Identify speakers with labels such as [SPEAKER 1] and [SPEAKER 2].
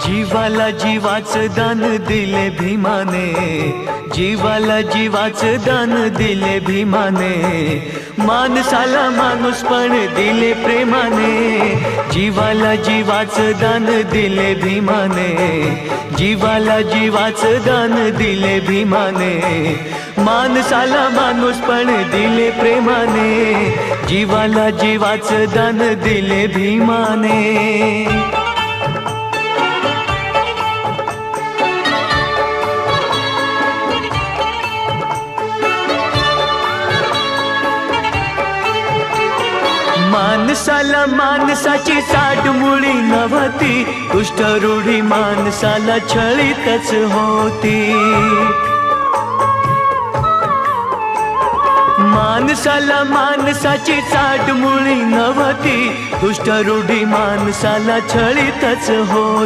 [SPEAKER 1] जीवाला जीवाचं दान दिले भीमाने, जीवाला जीवाचं दान दिले भीमाने, माणसाला माणूसपण दिले प्रेमाने। जीवाला जीवाचं दान दिले भीमाने, जीवाला जीवाचं दान दिले भीमाने, माणसाला माणूसपण दिले प्रेमाने। जीवाला जीवाचं दान दिले भीमाने। माणसाला माणसाची साडमुळी नव्हती, दुष्ट रूढी माणसाला छळीतच होती। माणसाला माणसाची साडमुळी नव्हती, दुष्ट रूढी माणसाला छळीतच होती।